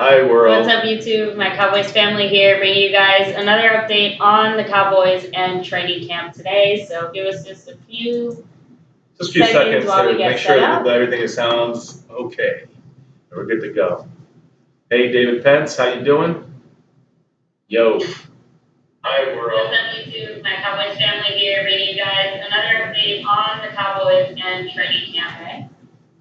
Hi, world. What's up, YouTube? My Cowboys family here, bringing you guys another update on the Cowboys and training camp today. So give us just a few seconds while we to get make sure set that up. everything sounds okay. We're good to go. Hey, David Pence, how you doing? Yo. Hi, world. What's up, YouTube? My Cowboys family here, bringing you guys another update on the Cowboys and training camp today.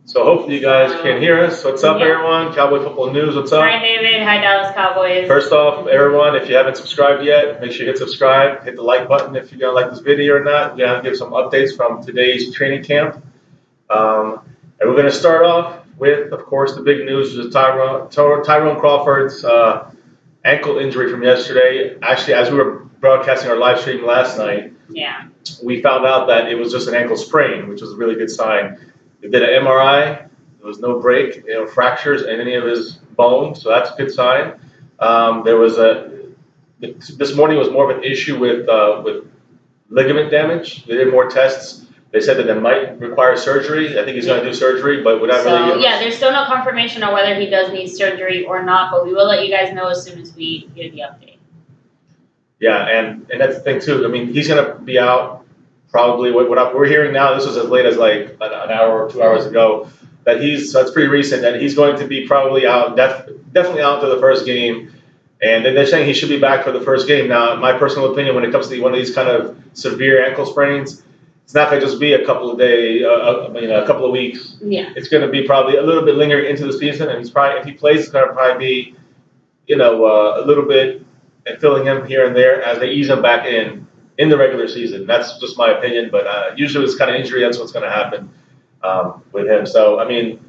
So hopefully you guys can hear us. What's up, everyone? Cowboy Football News, what's up? Hi, David. Hi, Dallas Cowboys. First off, everyone, if you haven't subscribed yet, make sure you hit subscribe. Hit the like button if you're going to like this video or not. We're going to give some updates from today's training camp. And we're going to start off with, of course, the big news, which is Tyrone Crawford's ankle injury from yesterday. Actually, as we were broadcasting our live stream last night, we found out that it was just an ankle sprain, which was a really good sign. They did an MRI. There was no break, fractures in any of his bones, so that's a good sign. This morning was more of an issue with ligament damage. They did more tests. They said that it might require surgery. I think he's going to do surgery, but we're not really. Yeah, there's still no confirmation on whether he does need surgery or not, but we will let you guys know as soon as we get the update. Yeah, and that's the thing too. I mean, he's going to be out. Probably what we're hearing now, this was as late as like an hour or 2 hours ago, that so it's pretty recent, that he's going to be probably out, definitely out to the first game. And then they're saying he should be back for the first game. Now, my personal opinion, when it comes to one of these kind of severe ankle sprains, it's not going to just be a couple of days, a couple of weeks. Yeah. It's going to be probably a little bit lingering into the season. And he's probably, if he plays, it's going to probably be, a little bit and filling him here and there as they ease him back in the regular season. That's just my opinion, but usually with this kind of injury, that's what's going to happen with him. So, I mean,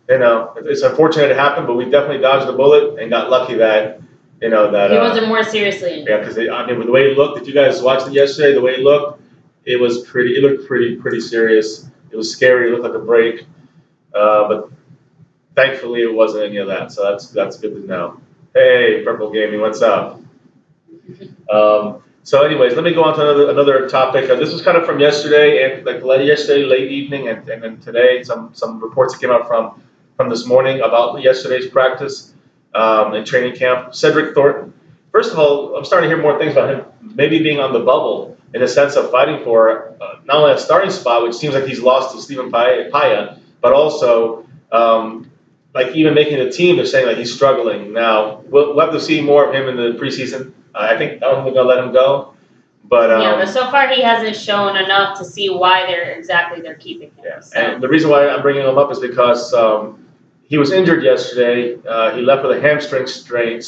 it's unfortunate it happened, but we definitely dodged the bullet and got lucky that, he wasn't more seriously injured. Yeah, because with the way he looked, if you guys watched it yesterday, the way he looked, it looked pretty serious. It was scary. It looked like a break, but thankfully it wasn't any of that. So that's good to know. Hey, Purple Gaming, what's up? So anyways, let me go on to another topic. This was kind of from yesterday, and yesterday late evening, and then today some reports that came out from this morning about yesterday's practice and training camp. Cedric Thornton. First of all, I'm starting to hear more things about him maybe being on the bubble in the sense of fighting for not only a starting spot, which seems like he's lost to Stephen Paya, but also even making the team. They're saying he's struggling. Now we'll have to see more of him in the preseason. I don't think they're going to let him go. But so far he hasn't shown enough to see why they're keeping him. Yeah. So. And the reason why I'm bringing him up is because he was injured yesterday. He left with a hamstring strain.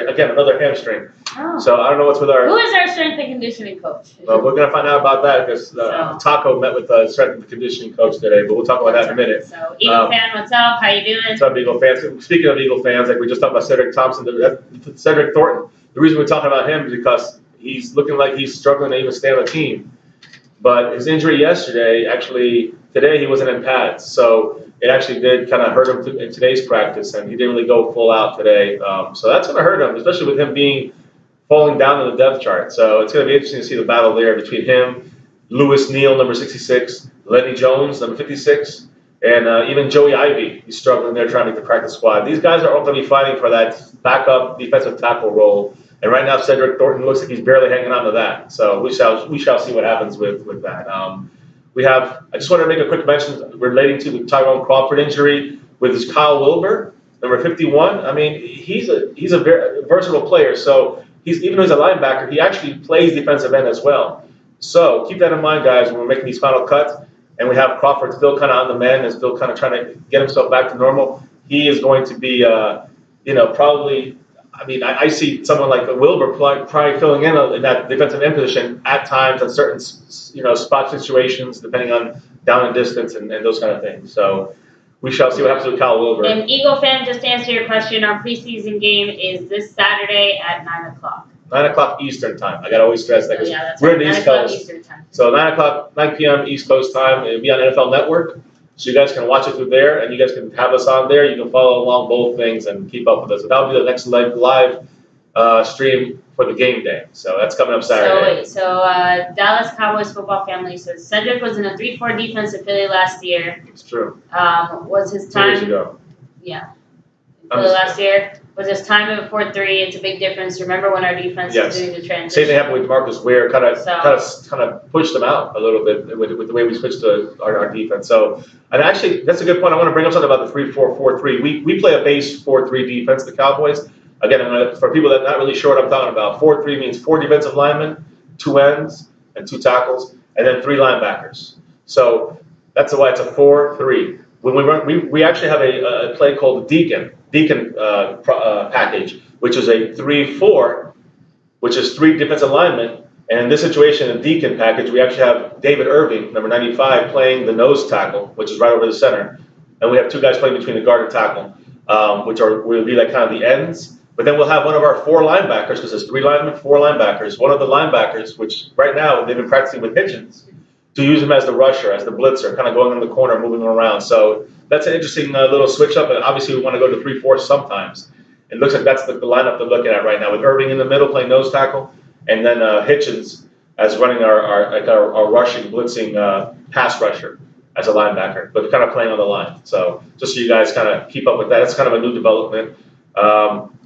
Again, another hamstring. Oh. So I don't know what's with Who is our strength and conditioning coach? Well, we're going to find out about that because Taco met with the strength and conditioning coach today, but we'll talk about that in a minute. So, Eagle fan, what's up? How you doing? What's up, Eagle fans? Speaking of Eagle fans, we just talked about Cedric Thornton. The reason we're talking about him is because he's looking like he's struggling to even stay on the team. But his injury yesterday, today he wasn't in pads. So it actually did kind of hurt him in today's practice, and he didn't really go full out today. So that's going to hurt him, especially with him falling down in the depth chart. So it's going to be interesting to see the battle there between him, Lewis Neal, number 66, Lenny Jones, number 56, and even Joey Ivey. He's struggling there trying to get the practice squad. These guys are all going to be fighting for that backup defensive tackle role. And right now, Cedric Thornton looks like he's barely hanging on to that. So we shall see what happens with that. I just want to make a quick mention relating to the Tyrone Crawford injury with his Kyle Wilbur, number 51. I mean, he's a very versatile player. So even though he's a linebacker, he actually plays defensive end as well. So keep that in mind, guys, when we're making these final cuts, and we have Crawford still kind of on the mend and still kind of trying to get himself back to normal. He is going to be, probably. I mean, I see someone like Wilbur probably filling in that defensive end position at times in certain, spot situations, depending on down and distance and those kind of things. So we shall see what happens with Kyle Wilbur. And Eagle fan, just to answer your question, our preseason game is this Saturday at 9 o'clock. 9 o'clock Eastern time. I got to always stress that because we're in the East Coast. Eastern time. So 9 p.m. East Coast time. It'll be on NFL Network. So you guys can watch it through there, and you guys can have us on there. You can follow along both things and keep up with us. So that'll be the next live stream for the game day. So that's coming up Saturday. So Dallas Cowboys football family says Cedric was in a 3-4 defense affiliate last year. It's true. Was his time? 2 years ago. Yeah. for the last year. Was this time of 4-3? It's a big difference. Remember when our defense was doing the transition? Same thing happened with Marcus Ware. Kind of pushed them out a little bit with the way we switched to our defense. So, and actually, that's a good point. I want to bring up something about the 3-4-4-3. We play a base 4-3 defense. The Cowboys. Again, for people that are not really sure what I'm talking about, 4-3 means 4 defensive linemen, 2 ends, and 2 tackles, and then 3 linebackers. So that's why it's a 4-3. When we run, we actually have a play called the Deacon package, which is a 3-4, which is 3 defensive linemen. And in this situation, in the Deacon package, we actually have David Irving, number 95, playing the nose tackle, which is right over the center, and we have 2 guys playing between the guard and tackle, which will be like kind of the ends. But then we'll have one of our 4 linebackers, because there's 3 linemen, 4 linebackers. One of the linebackers, which right now they've been practicing with Hitchens, to use him as the rusher, as the blitzer, kind of going in the corner, moving him around. So that's an interesting little switch up. And obviously, we want to go to 3-4 sometimes. It looks like that's the lineup they're looking at right now, with Irving in the middle playing nose tackle, and then Hitchens as running our rushing, blitzing pass rusher as a linebacker, but kind of playing on the line. So just so you guys kind of keep up with that, it's kind of a new development.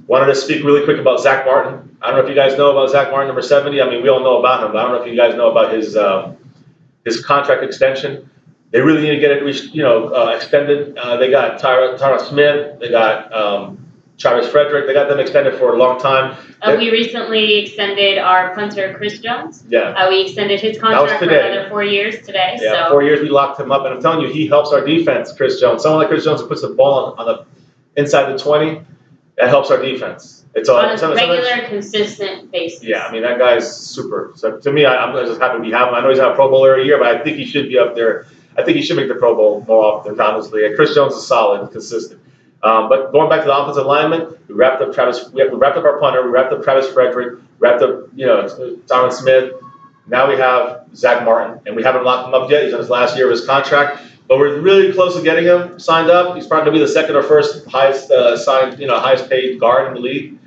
Wanted to speak really quick about Zack Martin. I don't know if you guys know about Zack Martin, number 70. I mean, we all know about him, but I don't know if you guys know about his contract extension. They really need to get it, extended. They got Tyrone Smith. They got Travis Frederick. They got them extended for a long time. We recently extended our punter Chris Jones. Yeah. We extended his contract for another 4 years today. Yeah, 4 years we locked him up, and I'm telling you, he helps our defense. Chris Jones, someone like Chris Jones who puts the ball on the inside the 20. That helps our defense. It's on a regular, consistent basis. Yeah, I mean, that guy's super. So to me, I'm just happy we have him. I know he's not a Pro Bowler a year, but I think he should be up there. I think he should make the Pro Bowl more often, honestly. And Chris Jones is solid and consistent. But going back to the offensive lineman, we wrapped up our punter, we wrapped up Travis Frederick, wrapped up, Tyrone Smith. Now we have Zack Martin, and we haven't locked him up yet. He's on his last year of his contract. But we're really close to getting him signed up. He's probably going to be the second or first highest highest paid guard in the league,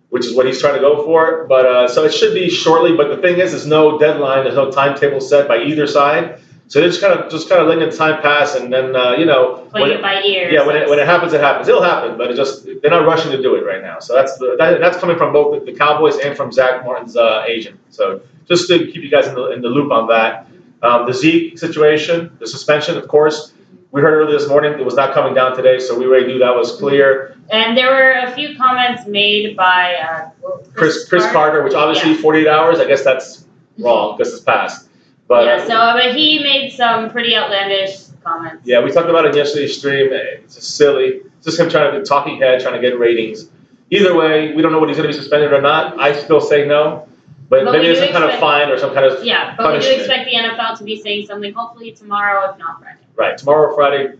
which is what he's trying to go for. But so it should be shortly. But the thing is, there's no deadline. There's no timetable set by either side. So they're just kind of letting the time pass, and then playing it by ear. Yeah, when it happens, it happens. It'll happen, but they're not rushing to do it right now. So that's coming from both the Cowboys and from Zack Martin's agent. So just to keep you guys in the loop on that. The Zeke situation, the suspension, of course, we heard earlier this morning it was not coming down today, so we already knew that was clear. And there were a few comments made by Chris Carter, which obviously 48 hours, I guess that's wrong because it's passed. But, but he made some pretty outlandish comments. Yeah, we talked about it in yesterday's stream. It's just silly. It's just him trying to be talking head, trying to get ratings. Either way, we don't know what he's going to be suspended or not. I still say no. But maybe there's some kind of fine or some kind of but punishment. We do expect the NFL to be saying something hopefully tomorrow, if not Friday. Right, tomorrow or Friday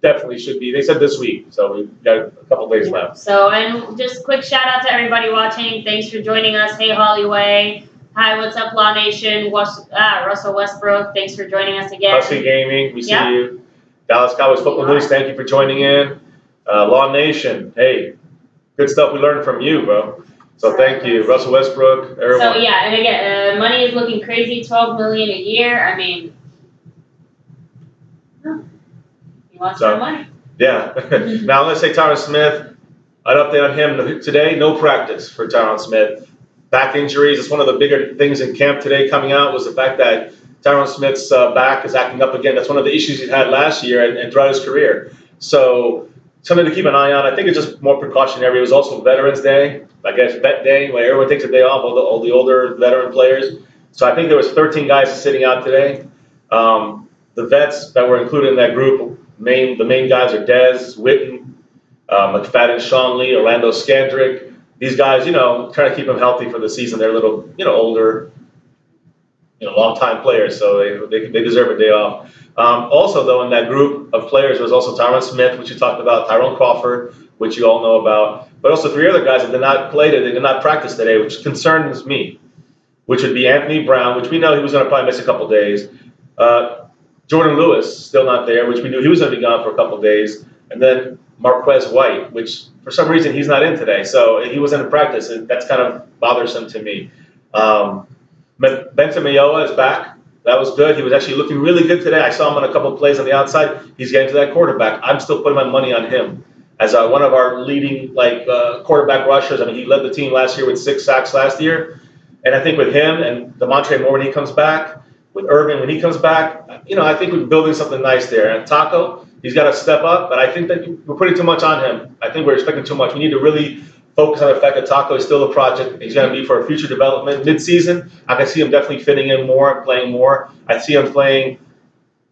definitely should be. They said this week, so we've got a couple days left. So, and just quick shout out to everybody watching. Thanks for joining us. Hey, Hollyway. Hi, what's up, Law Nation? Russell Westbrook, thanks for joining us again. Husky Gaming, we see you. Dallas Cowboys Football News, thank you for joining in. Law Nation, hey, good stuff we learned from you, bro. So thank you, Russell Westbrook, everyone. So yeah, and again, money is looking crazy, $12 million a year. I mean, he wants more money. Yeah. Now let's say Tyrone Smith. An update on him today. No practice for Tyrone Smith. Back injuries. It's one of the bigger things in camp today coming out was the fact that Tyrone Smith's back is acting up again. That's one of the issues he had last year and throughout his career. So something to keep an eye on. I think it's just more precautionary. It was also Veterans Day. I guess Vet Day, where everyone takes a day off, all the older veteran players. So I think there was 13 guys sitting out today. The vets that were included in that group, the main guys are Dez, Witten, McFadden, Sean Lee, Orlando Scandrick. These guys, trying to keep them healthy for the season. They're a little, older, long-time players, so they deserve a day off. Also, though, in that group of players was also Tyrone Smith, which you talked about, Tyrone Crawford, which you all know about, but also 3 other guys that did not play today, they did not practice today, which concerns me, which would be Anthony Brown, which we know he was going to probably miss a couple days, Jordan Lewis, still not there, which we knew he was going to be gone for a couple days, and then Marquez White, which for some reason he's not in today, so he wasn't in practice, and that's kind of bothersome to me. Benson Mayowa is back. That was good. He was actually looking really good today. I saw him on a couple of plays on the outside. He's getting to that quarterback. I'm still putting my money on him as one of our leading quarterback rushers. I mean, he led the team last year with 6 sacks last year. And I think with him and Demontre Moore when he comes back, with Irvin when he comes back, I think we're building something nice there. And Taco, he's got to step up, but I think that we're putting too much on him. I think we're expecting too much. We need to really focus on the fact that Taco is still a project. He's going to be for future development. Mid-season, I can see him definitely fitting in more, playing more. I see him playing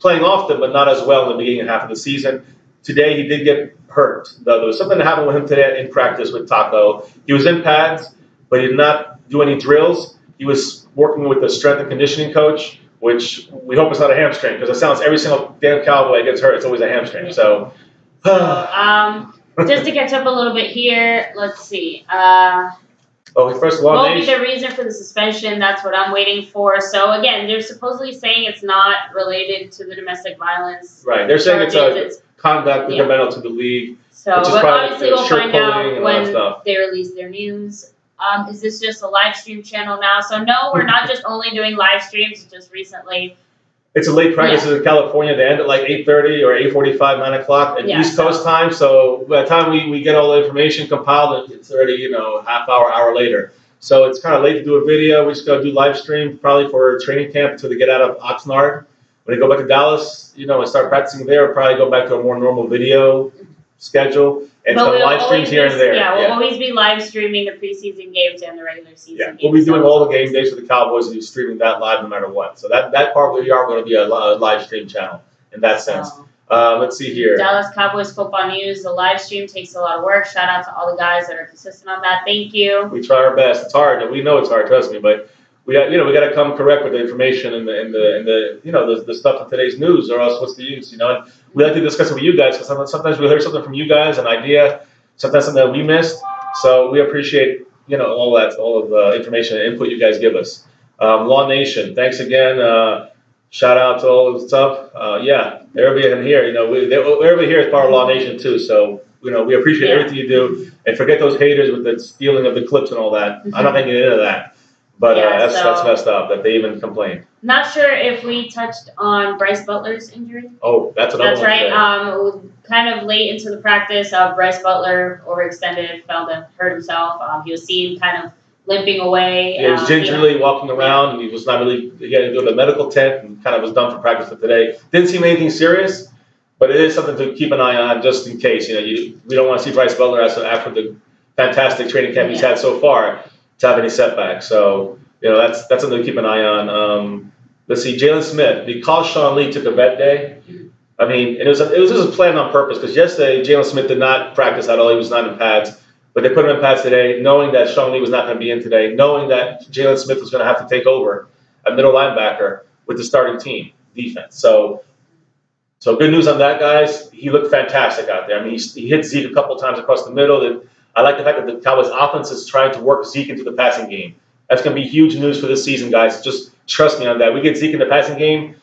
often, but not as well in the beginning half of the season. Today, he did get hurt. There was something that happened with him today in practice with Taco. He was in pads, but he did not do any drills. He was working with the strength and conditioning coach, which we hope is not a hamstring, because it sounds every single damn Cowboy gets hurt, it's always a hamstring. So just to catch up a little bit here, let's see. First of all, what will be the reason for the suspension? That's what I'm waiting for. So again, they're supposedly saying it's not related to the domestic violence. Right, they're saying it's a conduct detrimental to the league. So, but obviously we'll find out when they release their news. Is this just a live stream channel now? So no, we're not just only doing live streams. Just recently. It's a late practice in California. They end at like 8:30 or 8:45, 9 o'clock at East Coast time. So by the time we get all the information compiled, it's already half hour later. So it's kind of late to do a video. We just got to do live stream probably for training camp until they get out of Oxnard. When they go back to Dallas, and start practicing there, we'll probably go back to a more normal video schedule. And some live streams here and there. Yeah, we'll always be live streaming the preseason games and the regular season games. We'll be doing all the game days for the Cowboys and streaming that live no matter what. So that part we are going to be a live stream channel in that sense. Let's see here. Dallas Cowboys Football News. The live stream takes a lot of work. Shout out to all the guys that are consistent on that. Thank you. We try our best. It's hard. We know it's hard. Trust me, but we got we got to come correct with the information and the stuff in today's news, or else what's the use? And we like to discuss it with you guys because sometimes we hear something from you guys, an idea. Sometimes something that we missed, so we appreciate all of the information and input you guys give us. Law Nation, thanks again. Shout out to all the stuff. Everybody in here, everybody here is part of Law Nation too. So we appreciate everything you do, and forget those haters with the stealing of the clips and all that. I'm not going to get into that, but that's messed up that they even complain. Not sure if we touched on Bryce Butler's injury. Oh, that's another one. That's right. Kind of late into the practice, Bryce Butler overextended, fell to hurt himself. He was seen kind of limping away. He was gingerly walking around, and he was not really. He had to go to the medical tent and kind of was done for practice for today. Didn't seem anything serious, but it is something to keep an eye on just in case. We don't want to see Bryce Butler after the fantastic training camp he's had so far to have any setbacks. So that's something to keep an eye on. Let's see, Jalen Smith, because Sean Lee took a vet day. I mean, it was just planned on purpose because yesterday Jalen Smith did not practice at all. He was not in pads, but they put him in pads today, knowing that Sean Lee was not going to be in today, knowing that Jalen Smith was going to have to take over at middle linebacker with the starting team defense. So good news on that, guys. He looked fantastic out there. I mean, he hit Zeke a couple times across the middle. I like the fact that the Cowboys offense is trying to work Zeke into the passing game. That's going to be huge news for this season, guys. Just trust me on that. We get Zeke in the passing game,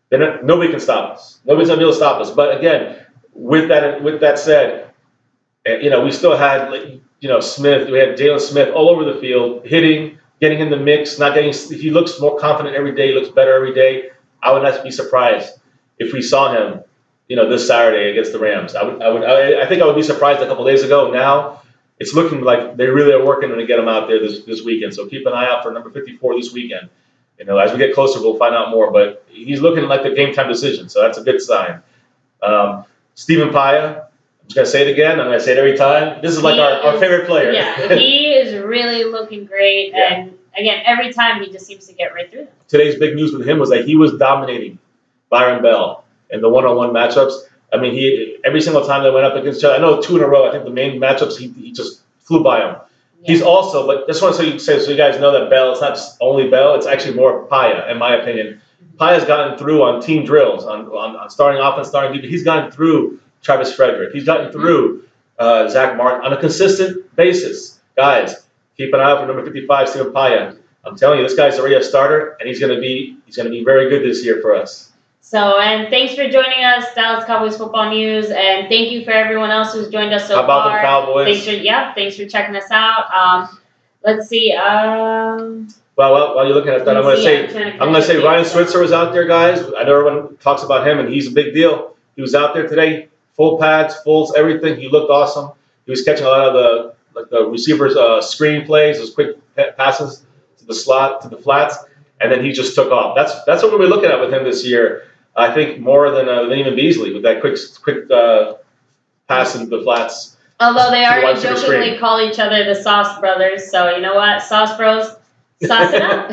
then nobody can stop us. Nobody's going to be able to stop us. But again, with that said, we still had Smith. We had Jalen Smith all over the field, hitting, getting in the mix, not getting. He looks more confident every day. He looks better every day. I would not be surprised if we saw him, this Saturday against the Rams. I think I would be surprised a couple days ago. Now it's looking like they really are working to get him out there this weekend. So keep an eye out for number 54 this weekend. As we get closer, we'll find out more. But he's looking like the game time decision, so that's a good sign. Stephen Paya, I'm just going to say it again. I'm going to say it every time. This is like our favorite player. Yeah, he is really looking great. Yeah. And, again, every time he just seems to get right through them. Today's big news with him was that he was dominating Byron Bell in the one-on-one matchups. I mean, every single time they went up against each other, I know 2 in a row, I think the main matchups, he just flew by him. Yeah. He's also, but just want to say so you guys know that Bell, it's not just only Bell, it's actually more Paya, in my opinion. Paya's gotten through on team drills, on starting offense, starting defense. He's gotten through Travis Frederick. He's gotten through Zack Martin on a consistent basis. Guys, keep an eye out for number 55, Stephen Paya. I'm telling you, this guy's already a starter, and he's going to be very good this year for us. So, and thanks for joining us, Dallas Cowboys Football News, and thank you for everyone else who's joined us so far. How about the Cowboys? Thanks for checking us out. Let's see. Well, while you're looking at that, I'm going to say Ryan Switzer was out there, guys. I know everyone talks about him, and he's a big deal. He was out there today, full pads, fulls, everything. He looked awesome. He was catching a lot of the receivers' screen plays, those quick passes to the slot, to the flats, and then he just took off. That's what we're looking at with him this year. I think more than even Beasley with that quick pass into the flats. Although they already jokingly call each other the Sauce Brothers, so you know what, Sauce Bros, sauce it up.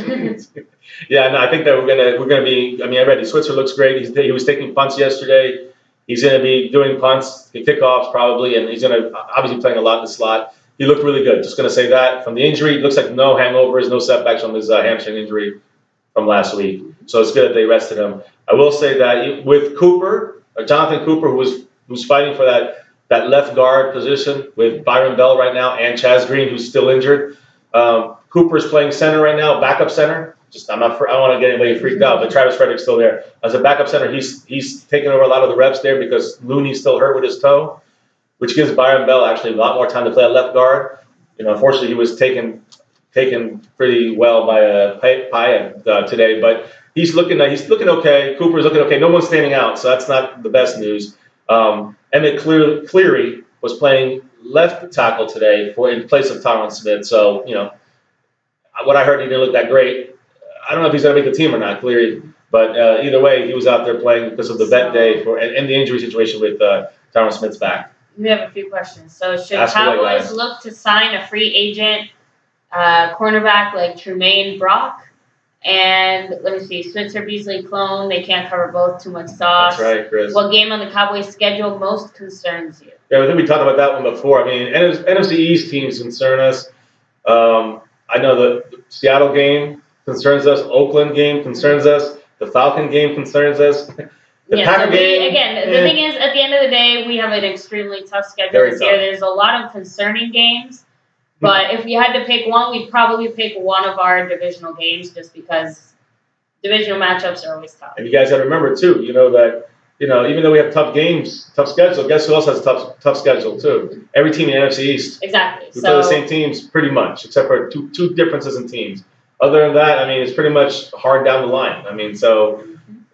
Yeah, no, I think that we're gonna be. I mean, already Switzer looks great. He was taking punts yesterday. He's gonna be doing punts, kickoffs probably, and he's gonna obviously playing a lot in the slot. He looked really good. Just gonna say that from the injury, it looks like no hangovers, no setbacks from his hamstring injury from last week. So it's good that they rested him. I will say that with Cooper, or Jonathan Cooper, who's fighting for that left guard position with Byron Bell right now and Chaz Green, who's still injured. Cooper's playing center right now, backup center. I don't want to get anybody freaked out, but Travis Frederick's still there. As a backup center, he's taking over a lot of the reps there because Looney's still hurt with his toe, which gives Byron Bell actually a lot more time to play at left guard. Unfortunately, he was taken pretty well by Paya today, but he's looking okay. Cooper's looking okay. No one's standing out, so that's not the best news. Emmett Cleary was playing left tackle today in place of Tyrone Smith. So, what I heard, he didn't look that great. I don't know if he's going to make the team or not, Cleary. But either way, he was out there playing because of the vet day and the injury situation with Tyrone Smith's back. We have a few questions. So, should Cowboys look to sign a free agent cornerback like Trumaine Brock? And let me see, Switzer Beasley clone. They can't cover both. Too much sauce. That's right, Chris. What game on the Cowboys schedule most concerns you? Yeah, I think we talked about that one before. I mean, NFC East teams concern us. I know the Seattle game concerns us. Oakland game concerns us. The Falcon game concerns us. The Packer game. Again, the thing is, at the end of the day, we have an extremely tough schedule this year. There's a lot of concerning games. But if we had to pick one, we'd probably pick one of our divisional games just because divisional matchups are always tough. And you guys got to remember, too, that, even though we have tough games, tough schedule, guess who else has a tough schedule, too? Every team in the NFC East. Exactly. We play the same teams pretty much, except for two differences in teams. Other than that, I mean, it's pretty much hard down the line. I mean, so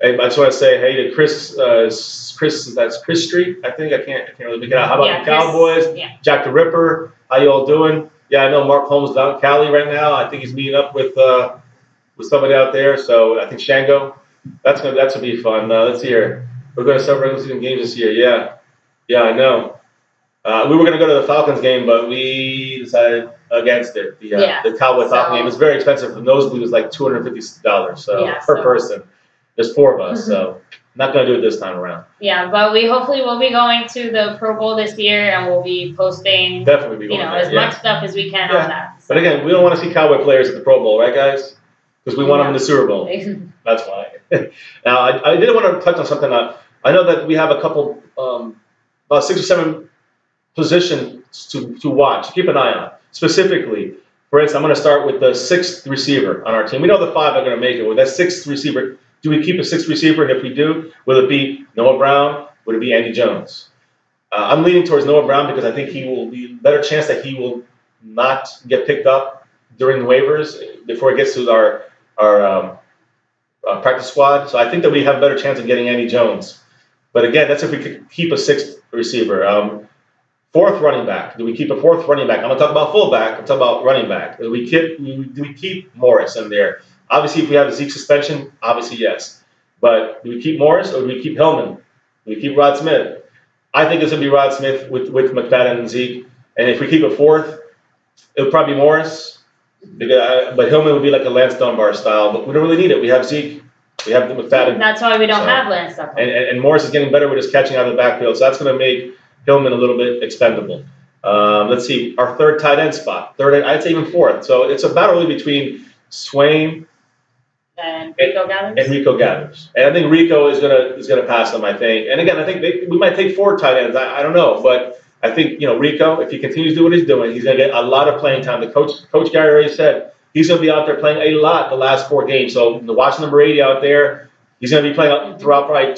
I just want to say hey to Chris, that's Chris Street, I think. I can't really make it out. How about the Cowboys? Yeah. Jack the Ripper, how you all doing? Yeah, I know Mark Holmes is down in Cali right now. I think he's meeting up with somebody out there. So I think Shango. That's gonna be fun. Let's see here. We're going to start regular season games this year. Yeah, I know. We were going to go to the Falcons game, but we decided against it. The Cowboy Falcon game is very expensive. The nosebleed was like $250 per person. There's 4 of us, so not going to do it this time around. Yeah, but we hopefully will be going to the Pro Bowl this year, and we'll be posting as much stuff as we can on that. So. But again, we don't want to see Cowboy players at the Pro Bowl, right, guys? Because we want them in the Super Bowl. That's why. Now, I did want to touch on something. I know that we have a couple, about 6 or 7 positions to watch, keep an eye on. Specifically, for instance, I'm going to start with the 6th receiver on our team. We know the 5 are going to make it. With that 6th receiver, do we keep a 6th receiver? And if we do, will it be Noah Brown? Would it be Andy Jones? I'm leaning towards Noah Brown because I think he will be a better chance that he will not get picked up during the waivers before it gets to our practice squad. So I think that we have a better chance of getting Andy Jones. But again, that's if we could keep a 6th receiver. 4th running back. Do we keep a 4th running back? I'm going to talk about fullback. I'm talking about running back. Do we keep Morris in there? Obviously, if we have a Zeke suspension, obviously yes. But do we keep Morris or do we keep Hillman? Do we keep Rod Smith? I think it's going to be Rod Smith with McFadden and Zeke. And if we keep a 4th, it'll probably be Morris. But Hillman would be like a Lance Dunbar style. But we don't really need it. We have Zeke. We have the McFadden. That's why we don't have Lance Dunbar. And Morris is getting better with his catching out of the backfield. So that's going to make Hillman a little bit expendable. Let's see. Our 3rd tight end spot. 3rd, I'd say even 4th. So it's a battle really between Swain and Rico Gathers. And I think Rico is gonna pass them, I think. And again, I think we might take 4 tight ends. I don't know. But I think, Rico, if he continues to do what he's doing, he's going to get a lot of playing time. The Coach Gary already said he's going to be out there playing a lot the last 4 games. So watch number 80 out there. He's going to be playing throughout probably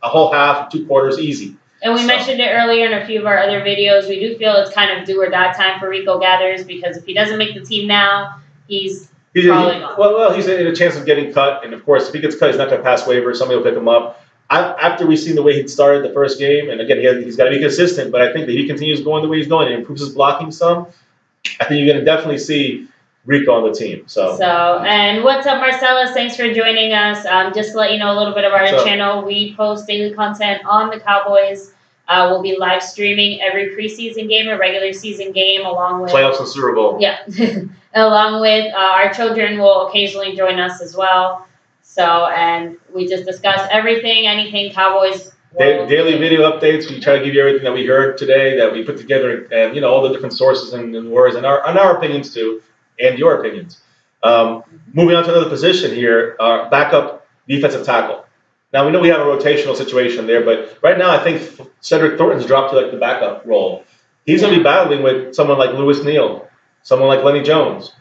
a whole half, 2 quarters easy. And we mentioned it earlier in a few of our other videos. We do feel it's kind of do or die time for Rico Gathers because if he doesn't make the team now, he's probably gone. Well, he's in a chance of getting cut. And, of course, if he gets cut, he's not going to pass waivers. Somebody will pick him up. after we've seen the way he started the first game, and again, he's got to be consistent, but I think that he continues going the way he's going and improves his blocking some, I think you're going to definitely see Rico on the team. And what's up, Marcellus? Thanks for joining us. Just to let you know a little bit of our channel, we post daily content on the Cowboys. We'll be live streaming every preseason game, a regular season game, along with playoffs and Super Bowl. Yeah, along with our children will occasionally join us as well. So, and we just discuss everything, anything Cowboys. Daily video updates. We try to give you everything that we heard today, that we put together, and all the different sources and words, and our opinions too, and your opinions. Moving on to another position here, our backup defensive tackle. Now we know we have a rotational situation there, but right now I think Cedric Thornton's dropped to like the backup role. He's going to be battling with someone like Lewis Neal, someone like Lenny Jones.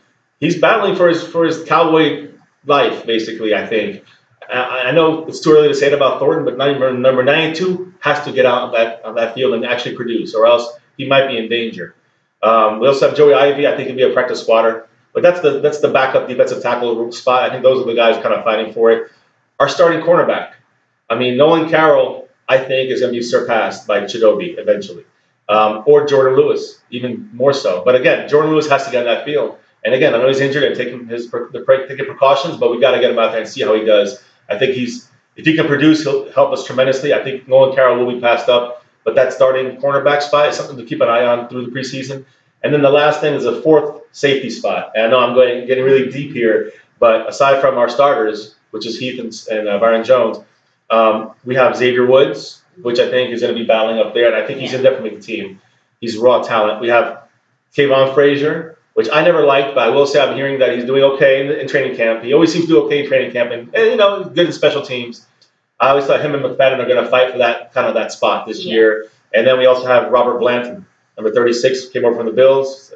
He's battling for his Cowboy life, basically. I think. I know it's too early to say it about Thornton, but number 92 has to get out of that field and actually produce, or else he might be in danger. We also have Joey Ivy. I think he'll be a practice squatter, but that's the backup defensive tackle spot. I think those are the guys kind of fighting for it. Our starting cornerback. I mean, Nolan Carroll, I think, is going to be surpassed by Chidobe eventually, or Jordan Lewis, even more so. But again, Jordan Lewis has to get on that field. And again, I know he's injured and taking precautions, but we got to get him out there and see how he does. I think if he can produce, he'll help us tremendously. I think Nolan Carroll will be passed up, but that starting cornerback spot is something to keep an eye on through the preseason. And then the last thing is a fourth safety spot. And I know I'm getting really deep here, but aside from our starters, which is Heath and Byron Jones, we have Xavier Woods, which I think is going to be battling up there, and I think he's going to definitely make the team. He's raw talent. We have Kayvon Frazier, which I never liked, but I will say I'm hearing that he's doing okay in training camp. He always seems to do okay in training camp, and good in special teams. I always thought him and McFadden are going to fight for that spot this year. And then we also have Robert Blanton, number 36, came over from the Bills.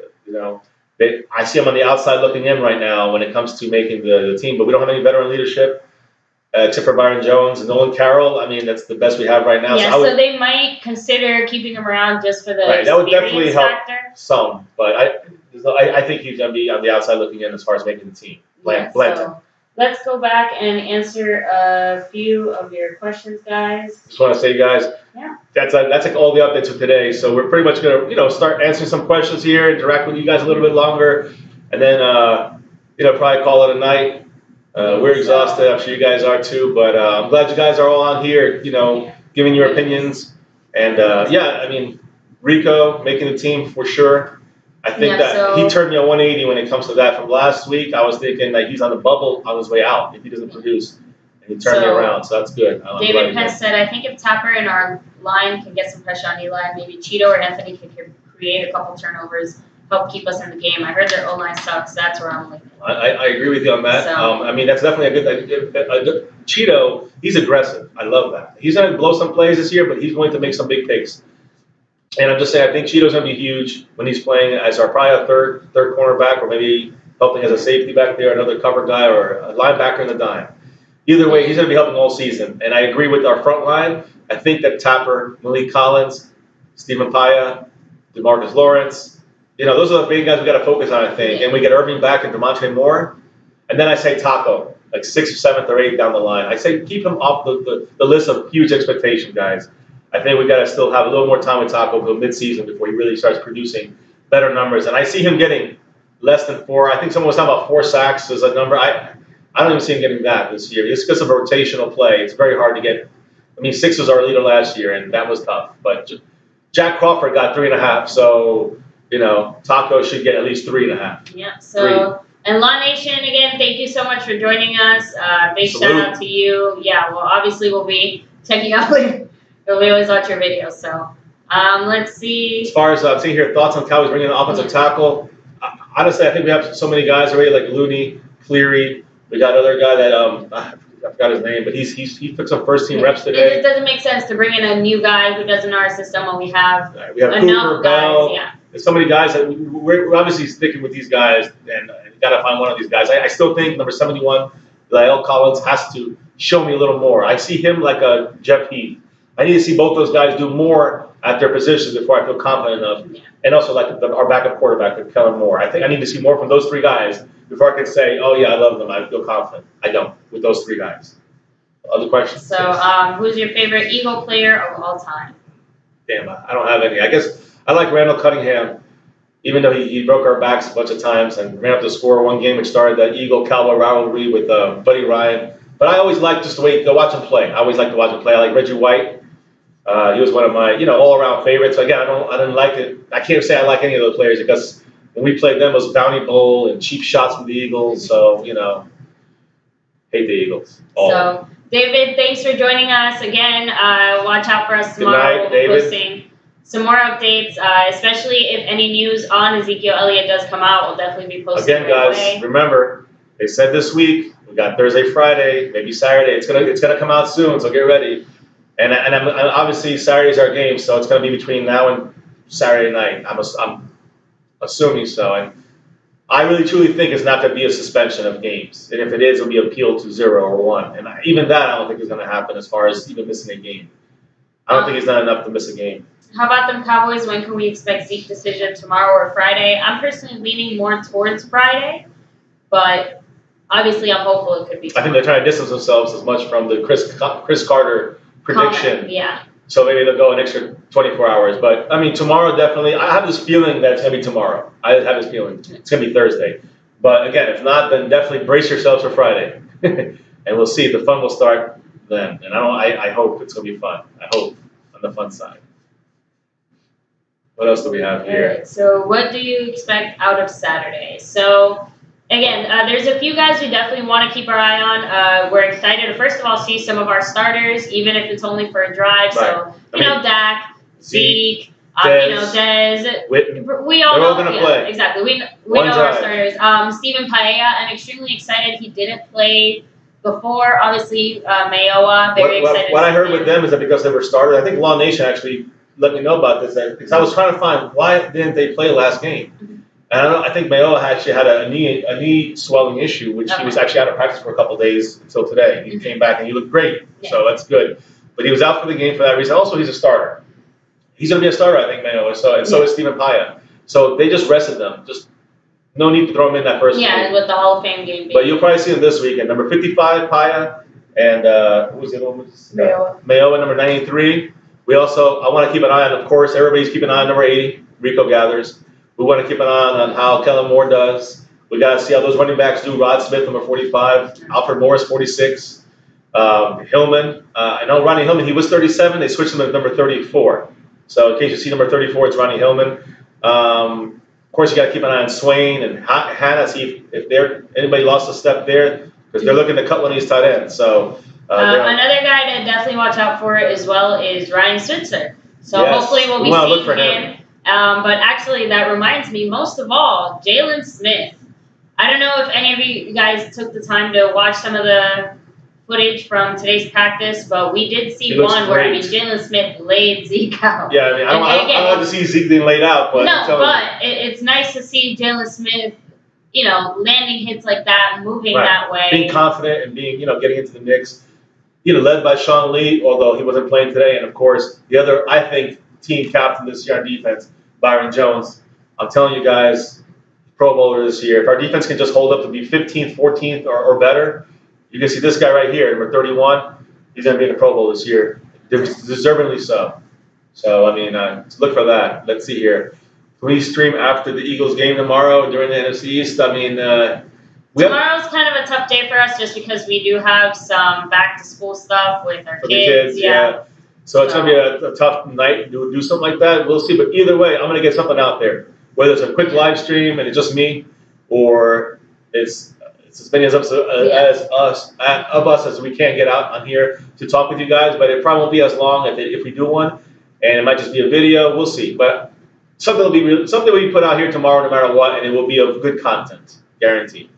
I see him on the outside looking in right now when it comes to making the team, but we don't have any veteran leadership except for Byron Jones and Nolan Carroll. I mean, that's the best we have right now. Yeah, so they might consider keeping him around just for the that would definitely help factor. Some, but I think he's going to be on the outside looking in as far as making the team. Blanton. So let's go back and answer a few of your questions, guys. Just want to say, guys, that's like all the updates for today. So we're pretty much going to start answering some questions here, interact with you guys a little bit longer, and then probably call it a night. We're exhausted. I'm sure you guys are too, but I'm glad you guys are all on here, giving your opinions. And I mean, Rico making the team for sure. I think he turned me on 180 when it comes to that. From last week, I was thinking that he's on the bubble on his way out if he doesn't produce. And he turned me around, so that's good. David Pence said, I think if Tapper and our line can get some pressure on Eli, maybe Cheeto or Anthony can create a couple turnovers, help keep us in the game. I heard their O-line sucks. That's where I'm like. I agree with you on that. So, I mean, that's definitely a good Cheeto, he's aggressive. I love that. He's going to blow some plays this year, but he's going to make some big takes. And I'm just saying, I think Cheeto's going to be huge when he's playing as probably a third cornerback, or maybe helping as a safety back there, another cover guy, or a linebacker in the dime. Either way, he's going to be helping all season. And I agree with our front line. I think that Tapper, Malik Collins, Stephen Paya, DeMarcus Lawrence, those are the big guys we got to focus on, I think. And we get Irving back and DeMontre Moore. And then I say Taco, like 6th, 7th, or 8th down the line. I say keep him off the list of huge expectation guys. I think we got to still have a little more time with Taco until midseason before he really starts producing better numbers. And I see him getting less than 4. I think someone was talking about 4 sacks as a number. I don't even see him getting that this year. It's because of rotational play. It's very hard to get. I mean, 6 was our leader last year, and that was tough. But Jack Crawford got 3.5, so Taco should get at least 3.5. Yeah. So. 3. And Law Nation, again, thank you so much for joining us. Big shout out to you. Yeah. Well, obviously we'll be checking out later. We always watch your videos, so let's see. As far as I'm seeing here, thoughts on Cowboys bringing an offensive tackle. Honestly, I think we have so many guys already, like Looney, Cleary. We got another guy that I forgot his name, but he took some first team reps today. It just doesn't make sense to bring in a new guy who doesn't know our system when we have enough Cooper, guys. Bell. Yeah. There's so many guys that we're obviously sticking with these guys, and got to find one of these guys. I still think number 71, Lyle Collins, has to show me a little more. I see him like a Jeff Heath. I need to see both those guys do more at their positions before I feel confident enough. Yeah. And also like our backup quarterback, Kellen Moore. I think I need to see more from those 3 guys before I can say, oh, yeah, I love them. I feel confident. I don't with those 3 guys. Other questions? So, who's your favorite Eagle player of all time? Damn, I don't have any. I guess I like Randall Cunningham, even though he broke our backs a bunch of times and ran up the score one game, which started the Eagle-Cowboy rivalry with Buddy Ryan. But I always like just to watch him play. I always like to watch him play. I like Reggie White. He was one of my, all-around favorites. Again, I didn't like it. I can't say I like any of those players because when we played them, it was Bounty Bowl and cheap shots from the Eagles. So, hate the Eagles. So, David, thanks for joining us again. Watch out for us tomorrow. Good night, David. We'll be posting some more updates, especially if any news on Ezekiel Elliott does come out. We'll definitely be posting again, guys. Remember, they said this week we got Thursday, Friday, maybe Saturday. It's gonna come out soon, so get ready. And I'm obviously Saturday's our game, so it's gonna be between now and Saturday night. I'm assuming so, and I really truly think it's not gonna be a suspension of games. And if it is, it'll be appealed to 0 or 1. And even that, I don't think is gonna happen as far as even missing a game. I don't think it's not enough to miss a game. How about them Cowboys? When can we expect Zeke's decision, tomorrow or Friday? I'm personally leaning more towards Friday, but obviously I'm hopeful it could be tomorrow. I think they're trying to distance themselves as much from the Chris Carter prediction. Comment, yeah. So maybe they'll go an extra 24 hours. But, I mean, tomorrow definitely. I have this feeling that it's going to be tomorrow. I have this feeling it's going to be Thursday. But, again, if not, then definitely brace yourselves for Friday. And we'll see. The fun will start then. And I hope it's going to be fun. I hope on the fun side. What else do we have here? All right, so what do you expect out of Saturday? So, again, there's a few guys we definitely want to keep our eye on. We're excited to, first of all, see some of our starters, even if it's only for a drive. Right. So, Dak, Zeke, Dez, we all they're know. all going to play. Exactly. We know our starters. Stephen Paella, I'm extremely excited he didn't play before. Obviously, Mayowa, very excited. What I heard with them is that because they were starters, I think Law Nation actually let me know about this, because I was trying to find why didn't they play last game. And I think Mayowa actually had a knee swelling issue, which he was actually out of practice for a couple of days until today. He came back and he looked great, so that's good. But he was out for the game for that reason. Also, he's a starter. He's going to be a starter, I think, Mayowa. So is Stephen Paella. So they just rested them. Just no need to throw him in that first game. With the Hall of Fame game. But you'll probably see him this weekend. Number 55, Paella, and who was the other one? Mayowa, number 93. I want to keep an eye on, of course, everybody's keeping an eye on number 80, Rico Gathers. We want to keep an eye on how Kellen Moore does. We got to see how those running backs do. Rod Smith, number 45. Alfred Morris, 46. Hillman. I know Ronnie Hillman, he was 37. They switched him to number 34. So in case you see number 34, it's Ronnie Hillman. Of course, you got to keep an eye on Swain and Hannah, see if anybody lost a step there, because they're looking to cut one of these tight ends. So another guy to definitely watch out for as well is Ryan Switzer. So hopefully we'll be seeing him. But actually, that reminds me, most of all, Jalen Smith. I don't know if any of you guys took the time to watch some of the footage from today's practice, but we did see one where Jalen Smith laid Zeke out. Yeah, I mean, I don't want to see Zeke being laid out, but it's nice to see Jalen Smith, landing hits like that, moving that way, being confident and being, getting into the mix. Led by Sean Lee, although he wasn't playing today, and of course the other, I think, team captain this year on defense, Byron Jones. I'm telling you guys, Pro Bowler this year. If our defense can just hold up to be 15th, 14th, or better, you can see this guy right here, number 31. He's going to be in the Pro Bowl this year, deservingly so. So, I mean, look for that. Let's see here. Can we stream after the Eagles game tomorrow during the NFC East? I mean, tomorrow's kind of a tough day for us just because we do have some back-to-school stuff with our kids. Yeah. So it's going to be a tough night to do something like that. We'll see. But either way, I'm going to get something out there. Whether it's a quick live stream and it's just me, or it's as many of us as we can get out on here to talk with you guys. But it probably won't be as long if we do one. And it might just be a video. We'll see. But something will be put out here tomorrow no matter what, and it will be of good content. Guaranteed.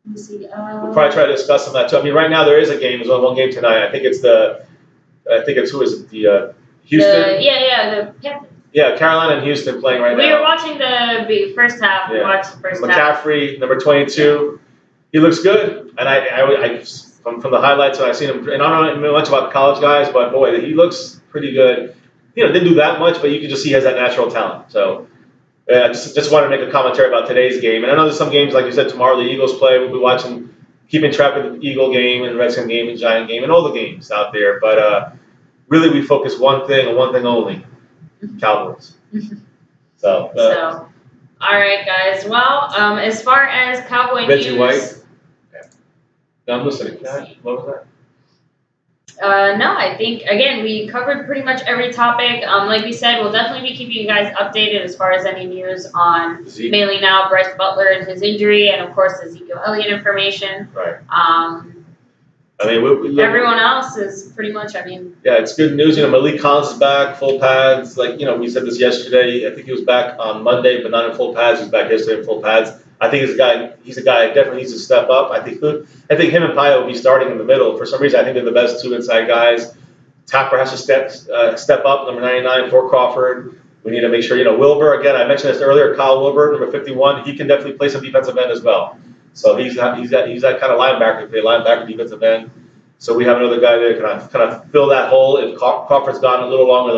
We'll see. We'll probably try to discuss some of that too. I mean, right now there is a game. There's only one game tonight. I think it's who is it? The Houston. The Panthers. Yeah, Carolina and Houston playing right now. We were watching the first half. Yeah. We watched the first half. McCaffrey, number 22. He looks good, and I from the highlights that I've seen him, and I don't know much about the college guys, but boy, he looks pretty good. Didn't do that much, but you can just see he has that natural talent. So. Just wanted to make a commentary about today's game. And I know there's some games, like you said, tomorrow the Eagles play. We'll be watching keeping track of the Eagle game and Redskin game and Giant game and all the games out there. But really, we focus one thing and one thing only: Cowboys. So, all right, guys. Well, as far as Cowboy Reggie news, White. Yeah. No, I'm listening. What was that? No, I think, again, we covered pretty much every topic. Like we said, we'll definitely be keeping you guys updated as far as any news on mainly now Bryce Butler and his injury, and of course Ezekiel Elliott information. Right. I mean, everyone else is pretty much, yeah, it's good news. Malik Collins is back, full pads. Like, we said this yesterday. I think he was back on Monday, but not in full pads. He was back yesterday in full pads. I think he's a guy that definitely needs to step up. I think him and Pio will be starting in the middle. For some reason, I think they're the best two inside guys. Tapper has to step up, number 99, for Crawford. We need to make sure, Wilbur, again, I mentioned this earlier, Kyle Wilbur, number 51, he can definitely play some defensive end as well. So he's that kind of linebacker, defensive end. So we have another guy there to kind of fill that hole if Crawford's gone a little longer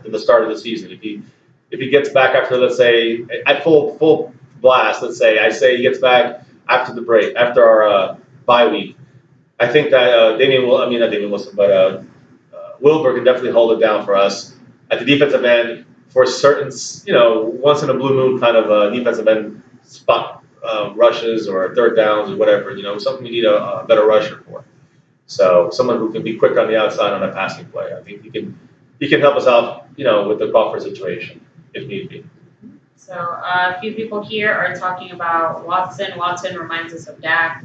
than the start of the season. If he gets back after, let's say, at full blast, let's say, he gets back after the break, after our bye week. I think that Wilbur can definitely hold it down for us at the defensive end for certain, once in a blue moon kind of defensive end spot rushes or third downs or whatever, something we need a better rusher for. So someone who can be quick on the outside on a passing play. I think he can help us out, with the Crawford situation if need be. So a few people here are talking about Watson. Watson reminds us of Dak.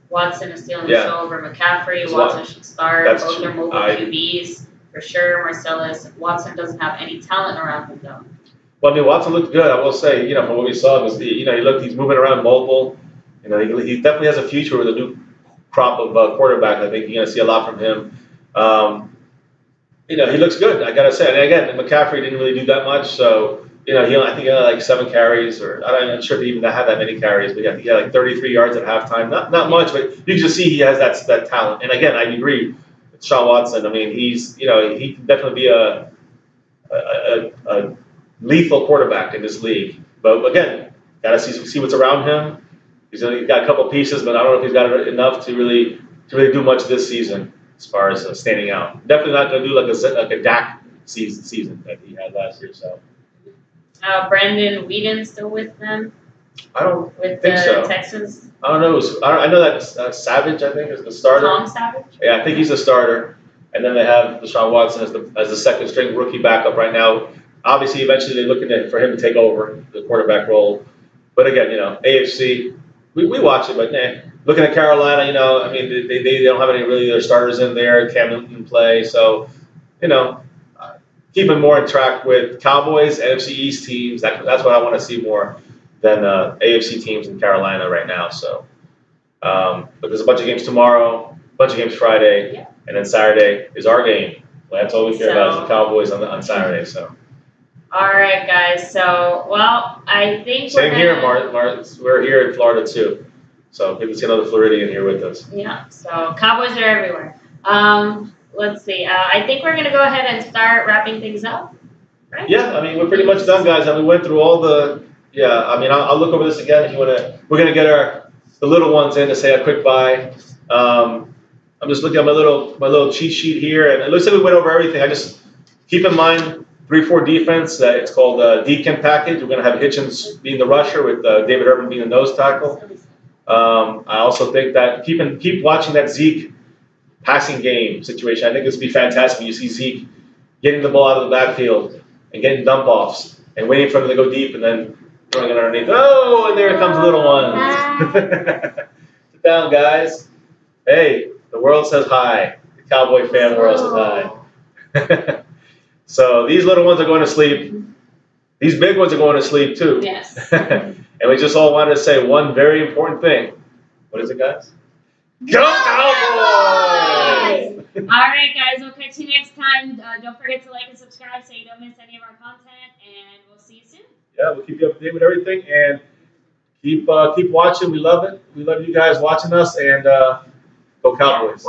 Watson is stealing the show over McCaffrey. Watson should start. Both are mobile QBs for sure. Marcellus. Watson doesn't have any talent around him though. Well, Watson looked good. I will say, from what we saw, he's moving around mobile. He definitely has a future with a new crop of quarterback. I think you're going to see a lot from him. He looks good. I got to say. And again, McCaffrey didn't really do that much, so. I think he had like 7 carries, or I'm not sure if he even had that many carries, but he had like 33 yards at halftime. Not much, but you can just see he has that talent. And again, I agree with Sean Watson. I mean, he can definitely be a lethal quarterback in this league. But again, got to see what's around him. He's got a couple pieces, but I don't know if he's got enough to really do much this season as far as standing out. Definitely not going to do like a Dak season that he had last year. So. Brandon Whedon still with them? I don't think so. Texans? I don't know. I know that Savage, I think, is the starter. Tom Savage? Yeah, I think he's the starter. And then they have Deshaun Watson as the second string rookie backup right now. Obviously, eventually they're looking for him to take over the quarterback role. But again, AFC, we watch it, but looking at Carolina, they don't have any really their starters in there. Cam Newton play, so keeping more in track with Cowboys, NFC East teams. That's what I want to see more than AFC teams in Carolina right now. So, but there's a bunch of games tomorrow, a bunch of games Friday, and then Saturday is our game. Well, that's all we care about is the Cowboys on Saturday. So. All right, guys. So, well, I think same here, Martin. We're here in Florida too, so good to see another Floridian here with us. Yeah. So Cowboys are everywhere. Let's see. I think we're going to go ahead and start wrapping things up. Right? Yeah, we're pretty much done, guys. We went through all the. Yeah, I'll look over this again if you want to. We're going to get the little ones in to say a quick bye. I'm just looking at my little cheat sheet here, and it looks like we went over everything. I just keep in mind 3-4 defense. It's called Deacon package. We're going to have Hitchens being the rusher with David Urban being the nose tackle. I also think that keep watching that Zeke passing game situation. I think this would be fantastic when you see Zeke getting the ball out of the backfield and getting dump offs and waiting for him to go deep and then throwing it underneath. Oh, and there comes the little ones. Sit down, guys. Hey, the world says hi. The Cowboy fan world says hi. So these little ones are going to sleep. These big ones are going to sleep too. Yes. And we just all wanted to say one very important thing. What is it, guys? Go Cowboys! All right, guys. We'll catch you next time. Don't forget to like and subscribe so you don't miss any of our content, and we'll see you soon. Yeah, we'll keep you updated with everything, and keep watching. We love it. We love you guys watching us, and go Cowboys.